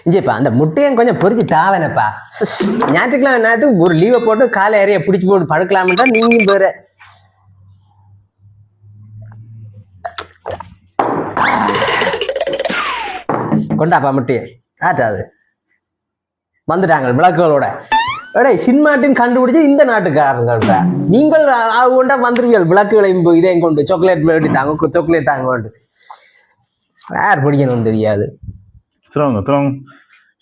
இஞ்சிப்பா அந்த முட்டையும் கொஞ்சம் பொறிச்சு தாவனப்பா. ஞாயிற்றுக்கிழமை நேரத்துக்கு ஒரு லீவை போட்டு காலை ஏறைய பிடிச்சி போட்டு படுக்கலாம்ன்றா நீங்களும் வேற. கொண்டாப்பா முட்டையை ஆட்டாது வந்துட்டாங்க விளக்குகளோட. எடே சின்மாட்டின் கண்டுபிடிச்சு இந்த நாட்டுக்காரங்க நீங்கள் கொண்டா வந்துருவீர்கள் விளக்குகளையும் இதையும் கொண்டு சாக்லேட் வேண்டி தாங்க சாக்லேட் தாங்க கொண்டு யார் பிடிக்கணும் தெரியாது.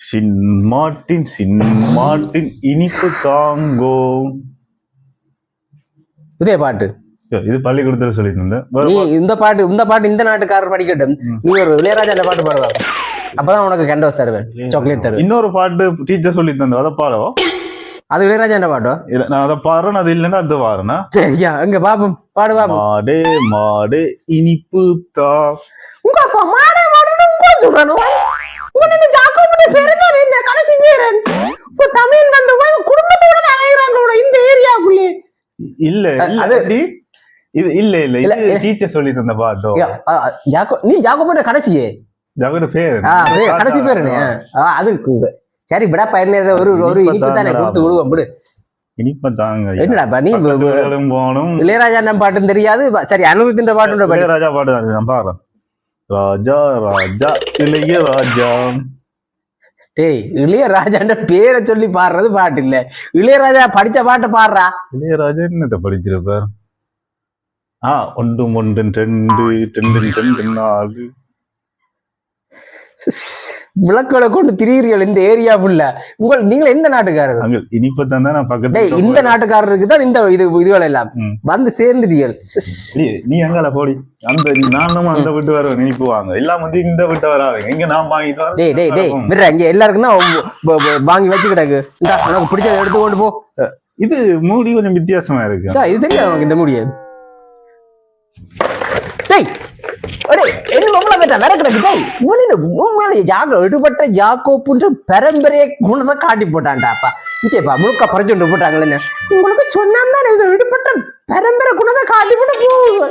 சின்மாட்டின் இனிப்பு தாங்கோ இதே பாட்டு இது பள்ளிக்கூடத்துல சொல்லிட்டு இருந்தேன். நீ இந்த பாட்டு இந்த நாட்டுக்காரர் படிக்கட்டும். நீ ஒரு இளையராஜா பாட்டு பாடுவாங்க அப்பதான் உனக்கு கண்டோஸ் தருவேன் சாக்லேட் தருவேன். இன்னொரு பாட்டு டீச்சர் சொல்லி தந்தோம் அதை பாடோ. அது இளையராஜா பாட்டோ இல்ல நான் அதை பாடுறேன் அது இல்லைன்னா அது வாருனா சரியா அங்க பாப்போம் பாடு பாப்போம். மாடே மாடே இனிப்பு தா உங்க அப்பா மாடே மாடே சொல்றானோ உனக்கு ஜாக்கோபுடைய பேரு தான் என்ன கடைசி பேரு இப்போ தமிழ் வந்து குடும்பத்தோட அலையறாங்க இந்த ஏரியாக்குள்ளே. இல்ல அது இது இல்ல இல்ல இது டீச்சர் சொல்லி தந்த பாட்டோ. நீ ஜாக்கோபுடைய கடைசியே ஜாக்கோட பேரு கடைசி பேரு அது சரி விடா பையன் ஒரு இனிப்பு தானே கொடுத்து விடுவோம் விடு. இனிப்ப தாங்க என்னடாப்பா நீ போனும் இளையராஜா பாட்டும் தெரியாது. சரி அனுபவத்தின் பாட்டு இளையராஜா பாட்டு நான் பாடுறேன். ராஜா ராஜா இளைய ராஜா. டேய் இளையராஜான்ற பேரை சொல்லி பாடுறது பாட்டு இல்ல. இளையராஜா படிச்ச பாட்டு பாடுறா. இளையராஜா என்னத்த படிச்சிருப்பார்? ஒன்று ஒன்று ரெண்டு ரெண்டு ரெண்டு நாலு விளக்குகளை கொண்டு திரிகிறீர்கள் இந்த ஏரியா ஃபுல்லா. நீங்க எந்த நாட்டுக்காரர்? இனிப்பதான் நான் பக்கத்துல இந்த நாட்டுக்காரருக்கு தான் இந்த இதுகள் எல்லாம் வந்து சேர்ந்துட்டீர்கள். நீ எங்கால போடி அந்த நானும் அந்த விட்டு வருவேன் இனிப்பு வாங்க எல்லாம் வந்து இந்த விட்டு வராது இங்க நான் வாங்கிட்டு டேய் டேய் டேய் விடுற இங்க எல்லாருக்கும் தான் வாங்கி வச்சு கிடக்கு. உனக்கு பிடிச்சதை எடுத்து கொண்டு போ. இது மூடி கொஞ்சம் வித்தியாசமா இருக்கு. இது தெரியாது உனக்கு இந்த மூடிய. டேய் எடுபட்ட ஜாக்கோப்புன்ற பரம்பரைய குணத்தை காட்டி போட்டான்டாப்பா. நிச்சயப்பா முழுக்க பறிச்சுட்டு போட்டாங்களே உங்களுக்கு சொன்னா எடுபட்ட பரம்பரை குணத்தை காட்டி போட்டு போகுது.